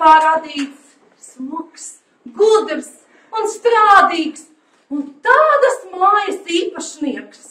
Kā radīts, smuks, gudrs un strādīgs, un tādas mājas īpašnieks.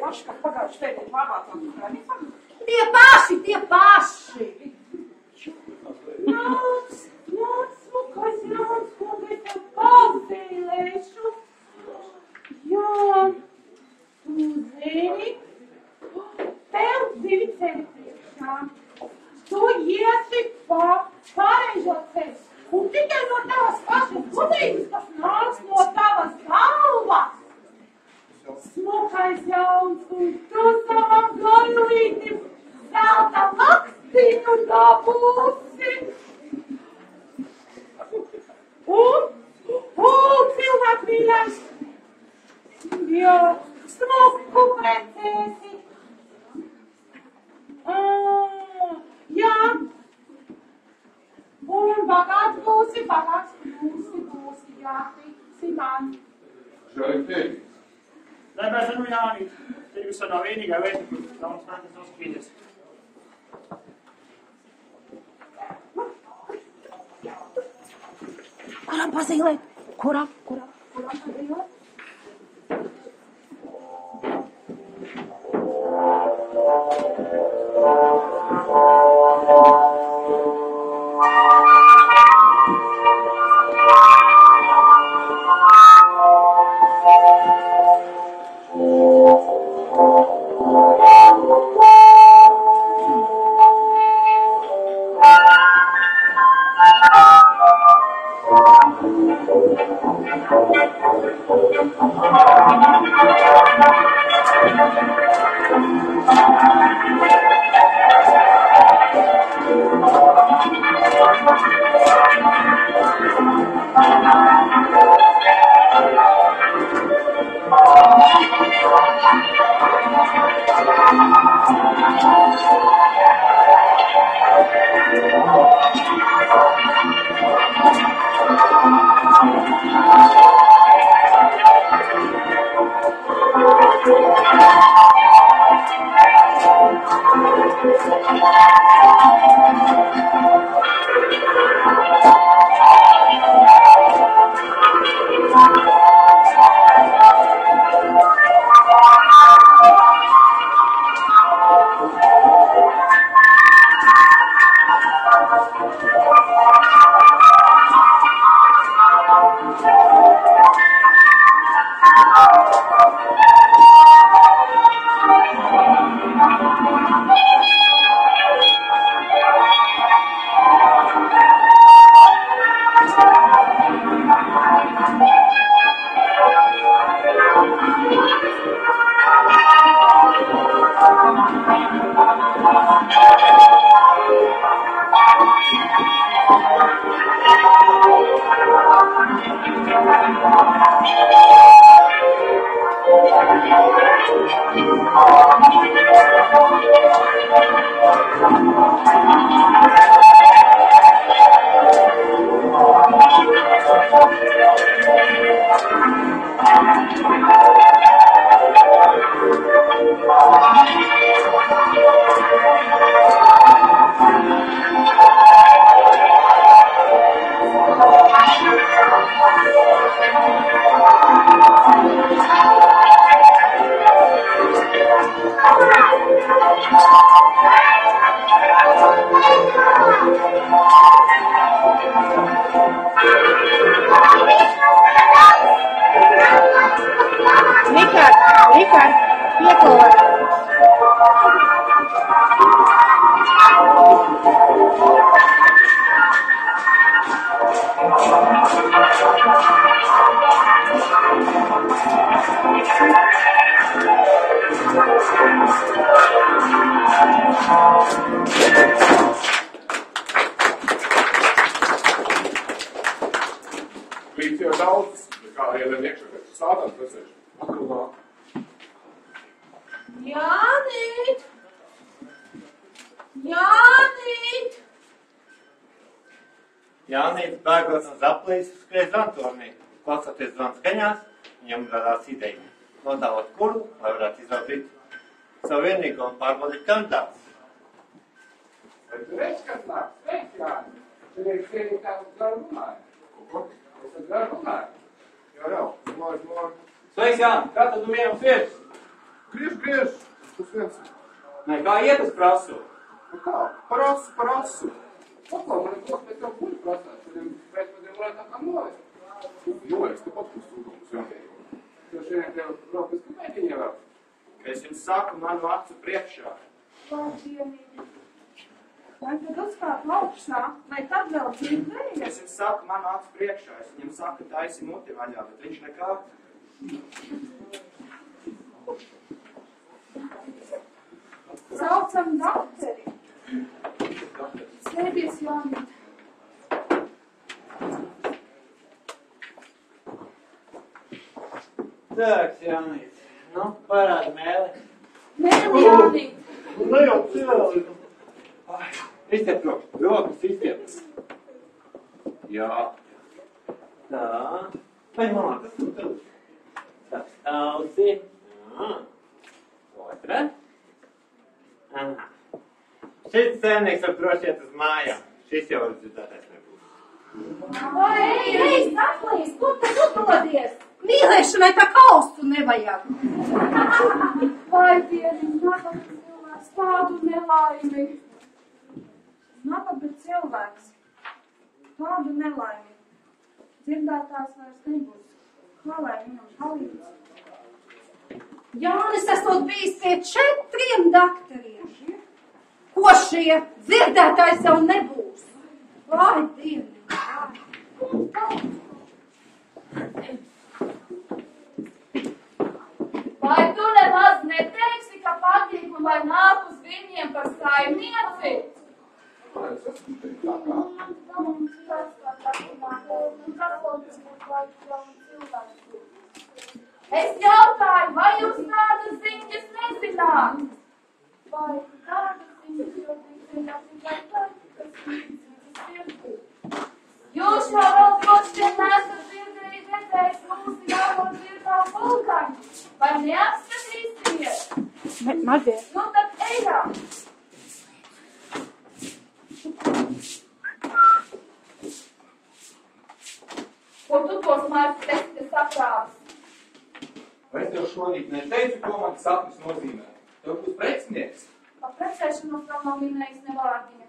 paši, kā pagājuši pēdējā pārvācām krānisam? Tie paši! Nāc, smukais Jānis, ko es tev pazīlēšu. Jā, tu zini, tev 2 ceļi priekšā. Tu iesi pa pareizo ceļu, un tikai no tavas pašas gudrības, kas nāks no tavas galvas. Smukais Jānis, un tu savam garlītim zelta lakstiņu dabūsi. Un cilvēku mīļais, jā, smuku precēsi. Jā, un bagāts būsi, jā, tiksi man. Žēlīgi. Tāpēc, Jānis, tirgus nav vienīgā veida, kur daudz mēnes uzspīdēs. Kuram pazīlēt? Kuram pazīlēt? Līdz jau daudz, kā ielēm iekšā, kad sātās precēšu. Akrunā. Jānīt! Jānīt! Jānis bēgot no zaplīs skriet zvantornī. Klausoties zvan skaņās, viņam radās ideja. Nodāvot kuru, lai varētu izrādīt savu vienīgo un pārbaudīt kandidātus. Vai tu redz, kas nāk? Sveiks, Jāni! Tu reiz sēdī tā uz garu runāju. Ko? Es uz garu runāju. Jā, mūžu. Sveiks, Jāni! Kā tad tu vienam sēdis? Griež. Tas viens. Nē, kā iet uz prasu? Nu kā? Prasu. Paklau, man ir kos pēc tev buļu prasāt. Šodien pēcpēdiem varētu tā kā nolēst. Nolēst, tu pat būs sūdums, jā. Jo šodien tev vēl pēc kumētiņa vēl. Ka es jums saku manu acu priekšā. Pārdienīgi. Vai tad uzkāp augšā, vai tad vēl dzirdēja? Es jums saku manu acu priekšā. Es viņam saku taisi muti vaļā, bet viņš nekā. Saucam dakteri. Sēdies, Jānīt. Tāks, Jānīt. Nu, parāda mēli. Mēli, Jānīt. Nu jau cilvēki. Iztiet rokas, iztiet. Jā. Tā. Vai mamā, kas tu tev? Tā, ausi. Jā. Otra. Aha. Šis sēnīgs var droši iet uz mājām. Šis jau dzirdētais nebūs. Ei, saklīs, kur tad atrodies? Mīlēšanai tā kaustu nevajag. Vai dieniņ, nākam cilvēks tādu nelaimi. Nākam pēc cilvēks. Tādu nelaimi. Dzirdētājs vairs nebūs. Kā lai viņam palīdz? Jānis esot bijis pie 4 dakteriem. Ko šie dzirdētājs jau nebūs? Vai dieni? Vai tu nemaz neteiksi, ka patīku, lai nāk uz viņiem par saimnieci? Es esmu teikt tā kā. Es jautāju, vai jūs tādas ziņas nezināt? Vai tādas ziņas jau zināt tikai tad, kas viņas sirdī? Jūs jau vēl droši vien nesat dzirdējis redzējis mūsu jauno dzirdāvu vulkaņu. Vai neapskatīsies? Mazie. Nu tad ejam. Ko tu tos mārķi testi saprāvis? Vai es tev šorīt neteicu, ko man sapnis nozīmē? Tev būs precinieks. Pa precēšanos vēl nav minējis ne vārdiņa.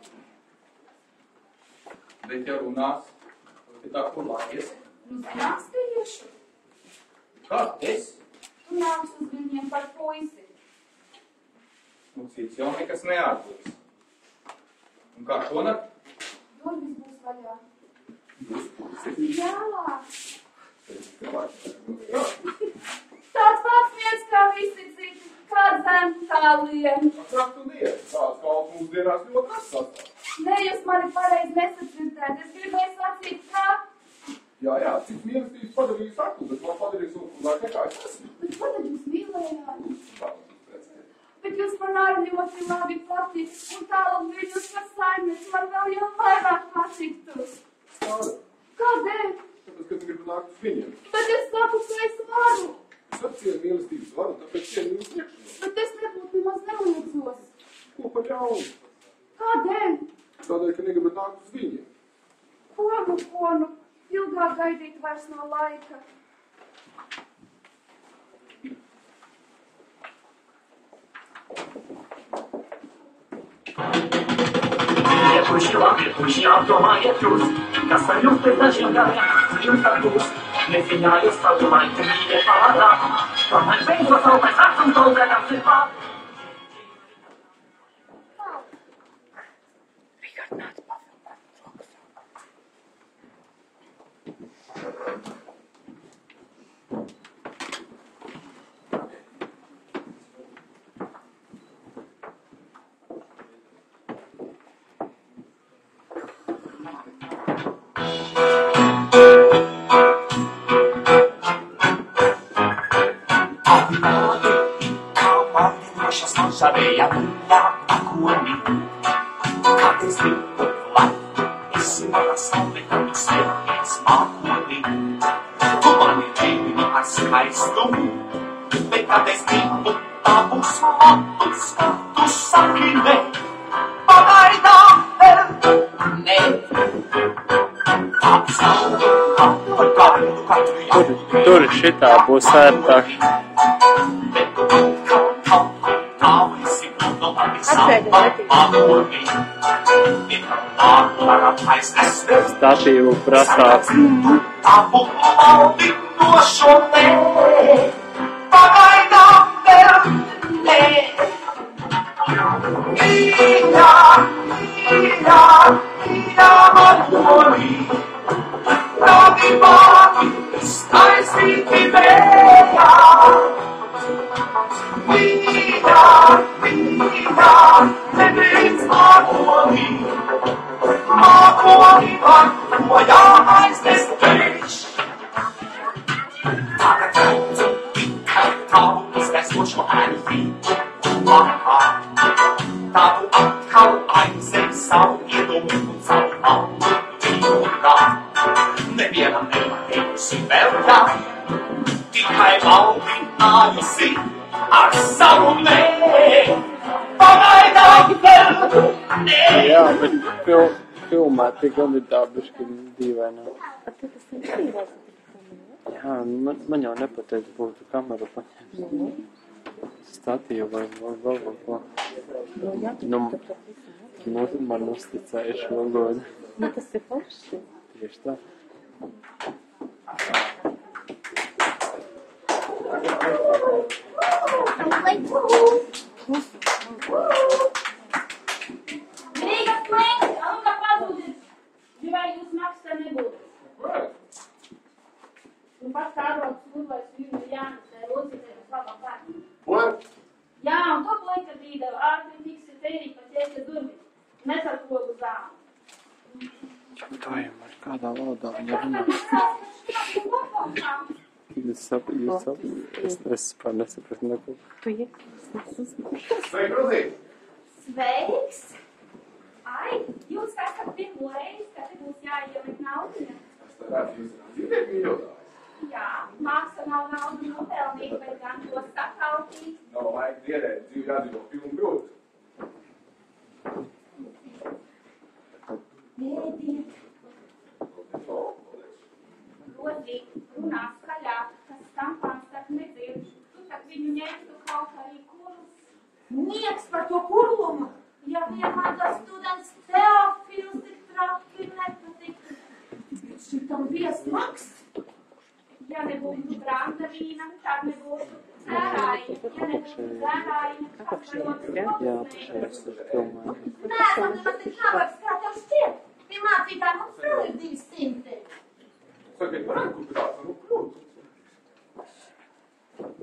Bet ja runās, tad tā kur lājies. Nu, zinās tieši. Kā es? Tu nāks uz viņiem par puisi. Nu, cits jau nekas neatbūs. Un kā šonakt? Durvis būs vaļā. Jūs pusi. Jā. Jā. Tāds pats viens kā visi citi, kā zem, kā lien. Raktu dienu. Tās kalps mūsu dienās ļoti nesastāv. Ne, jūs mani pareizi nesadzirdēt. Es gribēju sacīt, kā? Jā, cik mīlestības padarīju saku, bet man padarīju sūkulāk nekā es esmu. Bet ko tad jūs mīlējāt? Tā mums precēt. Bet jūs man arī ļoti labi patīk, un tālāk viņus par saimnieci man vēl jau vairāk patiktu. Stāda. Kādēļ? Tāpēc, ka tu gribi nākt uz viņiem. Bet es saku, ka es varu. Es apcienu mīlestības varu, tāpēc cienu jūs priekšanos. Bet es nebūtu nemaz neliecos. Ko par jaunu? Kādēļ? Tādēļ, ka negribat nākt uz viņiem. Ko nu? Ilgāk gaidīt vairs no laika. Iepuši apdomājiet jūs, kas ar jums pēc dažiem gadiem jums tad būs. Neziņājos savu laiku mīļie pārāk, tomēr beidzot savu pēc aktum zaudētam sirpā. Sabeja buļļā pakoni, kad es gribu labi, esi mana saule, kad tu sēties mākoni. Tu mani dzīvi ar skaistumu, bet kad es gribu tavus matus, tu saki ne, pagaidām vēl ne. Apsaudu katru gaidu, katru jādu. Tur šitā būs ērtāk. Bet tu kaut mani sapa mākoni. Viņa nāklara aiz esmu. Statīvu prasās. Tavu maldi došo nē, pagaidām vēl nē. Mīļā, mīļā, mīļā mākoni, tavi vārdi staisīti vējā. Mīļā, mīļā, neviens mākoni, mākoni var to jāaiznes tevis. Tagad lūdzu tikai tavu izdesošo ēnu vārā. Tavu atkal aizem savu iedomu un savu maldu dzīvotā. Nevienam nepateikusi vēl tā, tikai maldinājusi ar savu nē. Pagaidām vēl nē. Jā, bet filmā tik labi tā bišķi dīvainā. Jā, man jau nepateic būtu kameru paņemt. Statīvu vai vēl ko. Nu, man uzticēja šo godu. Nu, tas ir forši. Tieši tā. Rīgas klēņi, Alga pazudis. Gribēju jūs maksā nebūtu. Un pats kādot skurvais vīnu Jānis, vai Rozītē, uz labām kārtī. Ko? Jā, un to plēka brīda, ārti tiksi tērī, pat ķēka durvi. Nesar kogu zāmu. Čautājam, ar kādā valodā viņa runā. Es pār nesapratu neko. Tu ieklausies. Sveiki, Rozīt! Sveiks! Ai, jūs esat pirmo reizi, ka te būs jāiemet naudiņa. Es tā redzu, jūs esat dzīviet mīļotājs. Jā, māksa nav naudu nopelnīt, bet gan to sakautīt. Nav laika dierēt, dzīvi jādzīvo pilnu grūti. Ēdiet. Rozīt, runā skaļāk, kas stampāns tak nedzird. Tu tak viņu ņemtu kaut arī kurus. Nieks par to kurlumu. Ja vienmēr tas students Teofils tik traki nepatiktu. Šitam vies maks. Ja nebūtu branda vīna, tad nebūtu dzērājiņa. Ja nebūtu dzērājiņa, tad nebūtu Jā, pašais ir filmā. Nē, man tas tik nabaks, kā tev šķiet. Pie mācītāji mums vēl ir 200. Sakiet, varētu kur tāds, nu, krūti.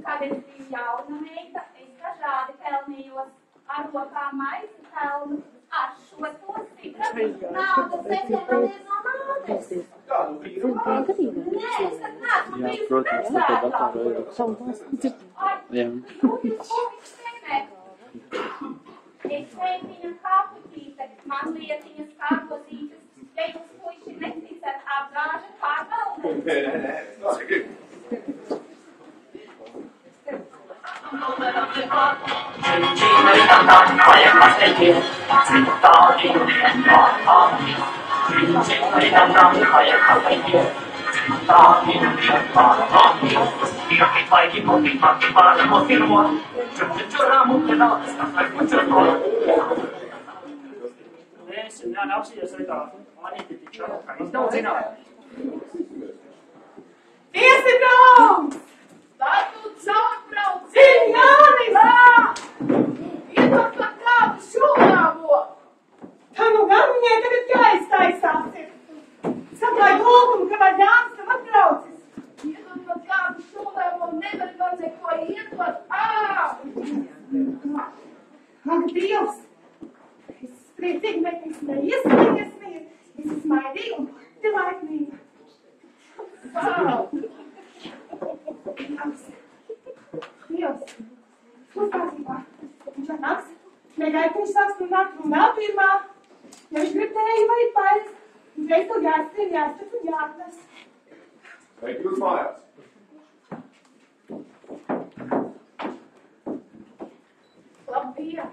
Kad es biju jauna meita, es dažādi pelnījos ar rokām maizi pelnu, ar šo to sidrabu. Naudas neņemamies no mātes. Jā, nu, vīru vārds. Nē, es tad neesmu Jā, bijusi protams, tā priekšsēdētāja. datorā ir. Jā. Es meitiņam kāputīte, man lietiņas kāpotītes, ja jūs puiši neticat apgāža pārbaudē. Nē, sakiet. Mēs nevaram apsīties vai tā. Anīti tik šādā. Mēs daudz zinām. Viesi brauc! Tad tu caurbrauc! Ziņānībā! Iedod par kādu šūnāvo! Tā nu gan viņai tagad jāiztaisās ir. Saklāj lūgumu, ka vai Jānis tev atbraucis. Iedod par kādu šūnāvo, nevar man neko iedot. Ak, Dievs! Es priecīgi, bet es neiesmīju. Es smaidīju un pati laimīgu. Dievs, uzkārtībā. Viņš atnāks, negāja, ka viņš sāks runāt pirmā. Ja viņš grib tēju vai paies, uzreiz to jāskat un jāatnes. Sveiki, jūs mājās. Labdien!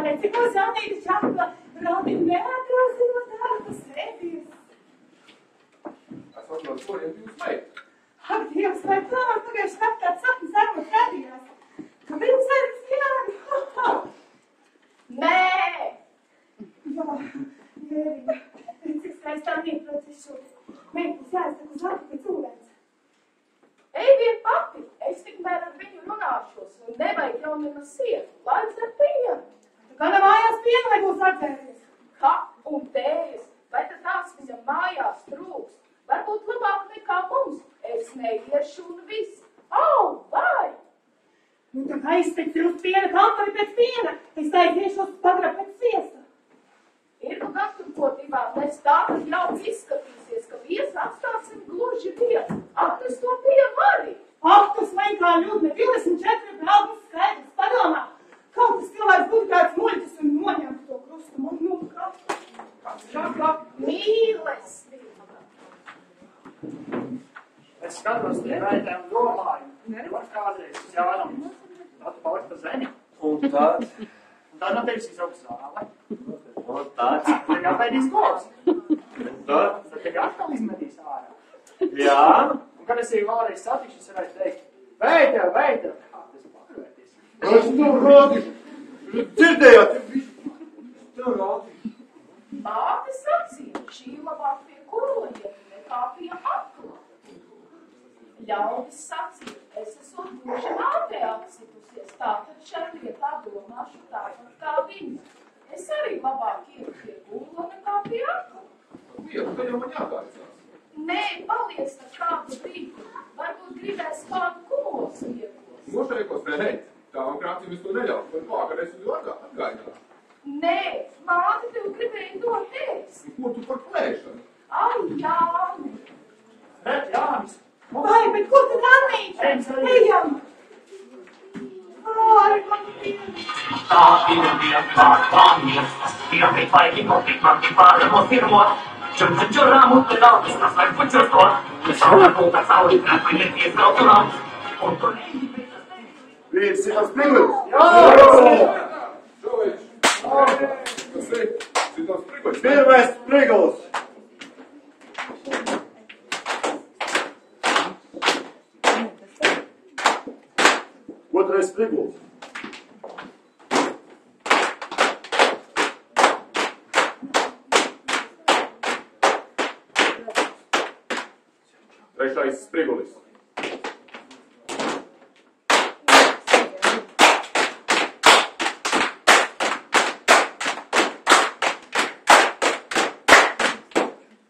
Redzi, ko Zanīta čakla, Rodi neatrāsinot darbu sēdies. Es atnācu, ko jūs meitu. Ak, Dievs, vai pagājuši naktā sapnis armut radījās, ka pirms arī Jāni. nevajag jau nemaz sietu, lai dzer pienu. Gana mājās pienu, lai būs atdzēries. Kap un tējas, vai tad tās viņam mājās trūks? Varbūt labāk nekā mums. Es neiešu un viss. Au, vai! Nu, tā kā izteici uz piena kampari pēc piena, es aiziešos pagrab pēc sviesta. Ir nu gatavotībām, mēs tā tad jau izskatīsies, ka viesu atstāsim gluži vienu. Atnes to pienu arī. Ak, tas vai kā ļudne, 24 braudas skaidrs, padomā. Kaut tas cilvēks būtu kāds muļķis un noņemtu to krustu man nukrat. Šaka mīlestība. Es skatos tie veidē un domāju, var kādreiz uz Jānam, tā tu paliks pa zeni. Un tad? Un tad no tevis izaugs zāle. Un tad? Tad jāpēdīs skolas. Un tad? Tad tevi atkal izmetīs ārā. Jā? Un kad es jau vēlreiz satikšu, es varētu teikt, veitev, kā tas pakrvēties. Es tev rādīšu. Dzirdējāt? Es tev rādīšu. Māte sacīja, šī labāk pie kuroļiem nekā pie akla. Ļaudis sacīja, es esmu gluži mātē apsitusies, tātad šeit lietā domāšu tāpat kā viņa. Es arī labāk ietu pie kula nekā pie akla. Vietu, ka jau man jāgājas. Nē, paliec ar kādu brīku. Varbūt gribēs kādu kulos iekos. Nošaikos reit. Tā man krācīm es to neļautu, bet vakarēs uz atgādināt. Nē, māte tev gribēja dot ēst. Ko tu par plēšanu? Ai, Jāni. Bet Jānis. Vai, bet kur tad Annīte? Ejam! Ai, man piena. Tā ir vienkārt miestas, piepīt vaigi kopīt man tik pāramos pirmot. Čurā mutli daudz, tas vajag pučus to. Saula pulta sauli, krāpai neties grautunām. Un tur neļi Vīrs ir tas priglis! Jā! Čovič! Tas ir tas priglis! Pirmais priglis! Otrais priglis! Trešais priglis!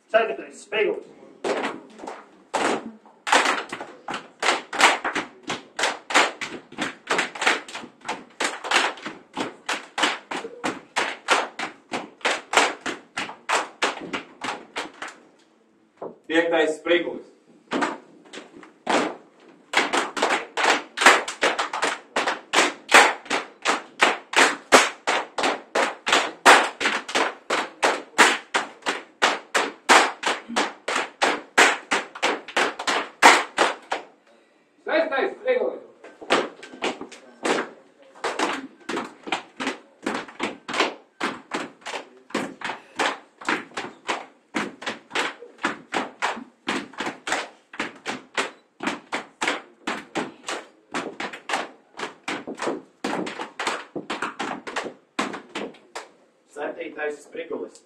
Ceturtais sprigulis. Piektais sprigulis. Sestais priglis! Septītais sprigulis.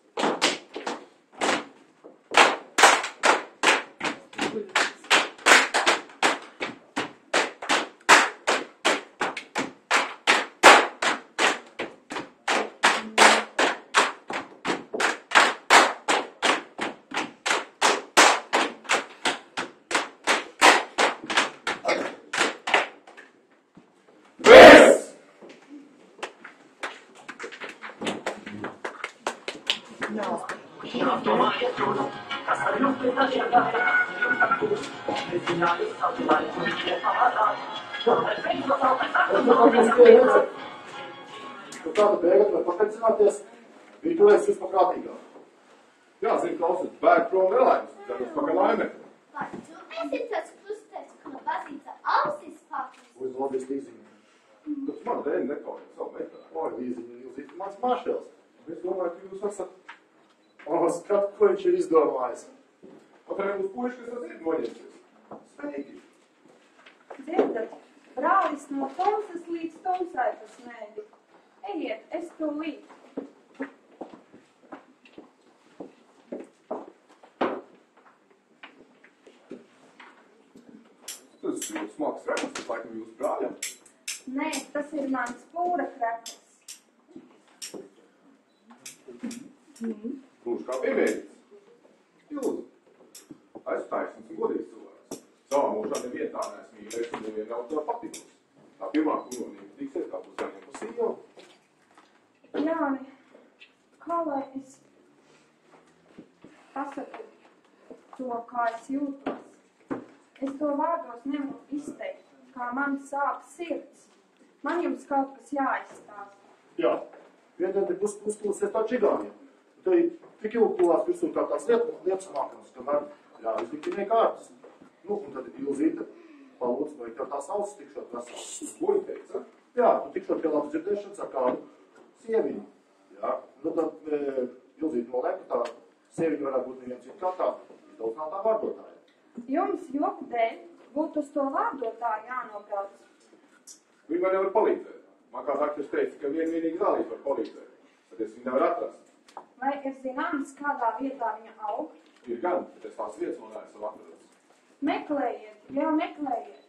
Kāda bēgat var pateicināties, virtuvēs jūs pakrātīgāk. Jā, zinu, klausies, bēg prom nelaimes, tad uz pakaļ laime. Vai turpēsim tas krustēts, ka no baznīca ausis pakas? Uz labies līziņu. Tas man dēļ nekauja savu metāju. Oi, līziņu, jūs ir mans mašēls. Es domāju, ka jūs esat... skat, ko viņš ir izdomājis. Pat arī uz puiši, kas tas ir noņemsies. Sveiki! Dzirdat, brālis no Tomsas līdz Tomsai tas mēģi. Ejiet, es to līdz. Tas ir smags raksts, tas laikam jūs brāļam. Nē, tas ir mans pūra krekls. Gluži kā piemērīts. Jūs, esmu taisnīgs un godīgs cilvēks. Savā mūžā nevienu tā neesmu mīlējis un nevienu nav tā patikusi. Tā pirmā kunonība tiksies, kā būs jāņem pa sīvu. Jāni, kā lai es pasaku to, kā es jūtos? Es to vārdos nevaru izteikt, kā man sāp sirds. Man jums kaut kas jāizstāsta. Jā, vienkārši puspūsies tā čigāniem. Tai tik ilgulās virsū kā tās lietas mākums, kamēr jāizliktinē kārtas. Nu, un tad Ilzīta palūdz, vai tev tās ausis tikšot vesels. Ko viņa teica? Jā, tu tikšot pie labas dzirdēšanas ar kādu sieviņu. Jā, nu tad Ilzīta nolēma, ka tā sieviņa varētu būt neviens cits kā tā izdaudzinātā vārdotāja. Jums joku dēļ būtu uz to vārdotāju jānobrauc. Viņa man nevar palīdzēt. Man kā dakteris teica, ka vienīgi zālīt var palīdzēt. Tad es viņu nevaru atrast. Vai ir zināms, kādā vietā viņa aug? Ir gan, bet es tās vietas vēl neesmu atradis. Meklējiet, jau meklējiet.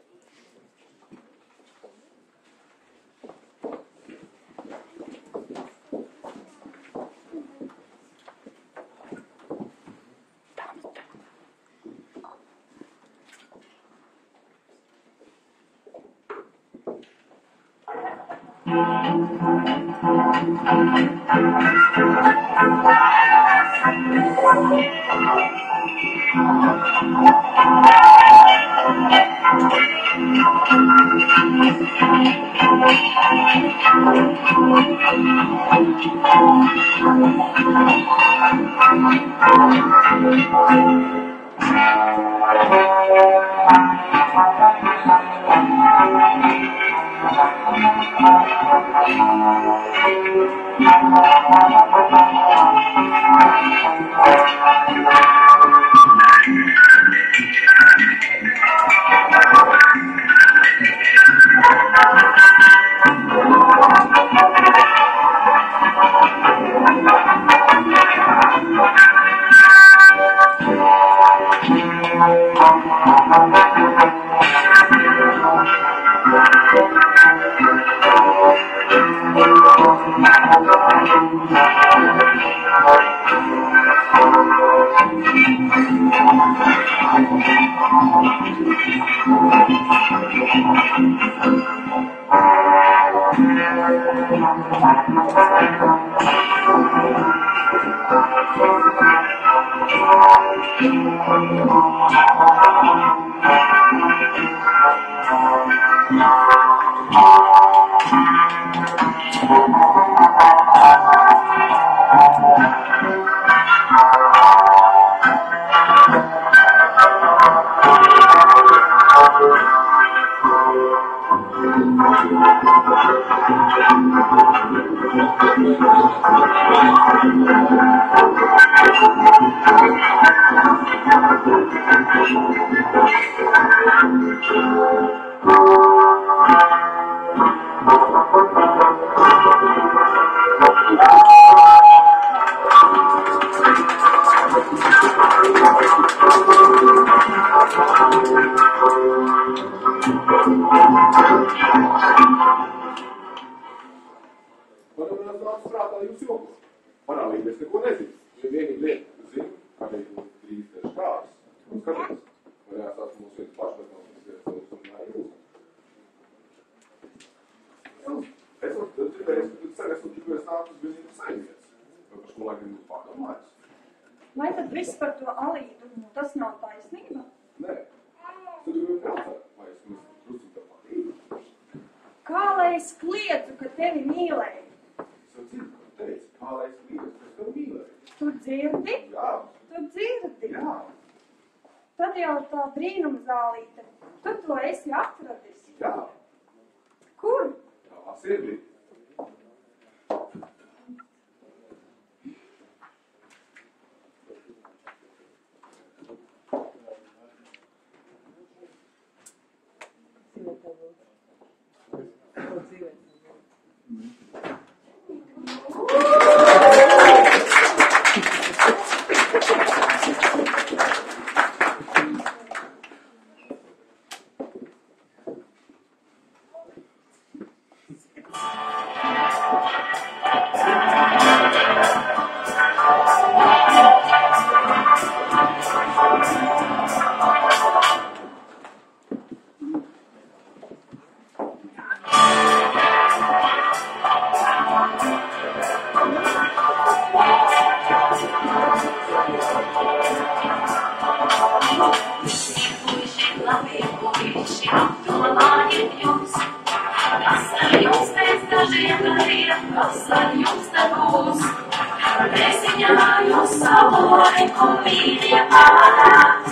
Vai tad viss par to Alīdu, tas nav taisnība? Nē. Tu gribi prātāt, vai es drusku tev patīku? Kā lai es kliedzu, ka tevi mīlēju? Es jau dzirdu, ka teici, kā lai es kliedzu, ka es tevi mīlēju. Tu dzirdi? Jā. Tu dzirdi? Jā. Tad jau tā brīnuma zālīte. Tu to esi atradis? Jā. Kur? Tavā sirdī. Savu laiku mīļie ārā.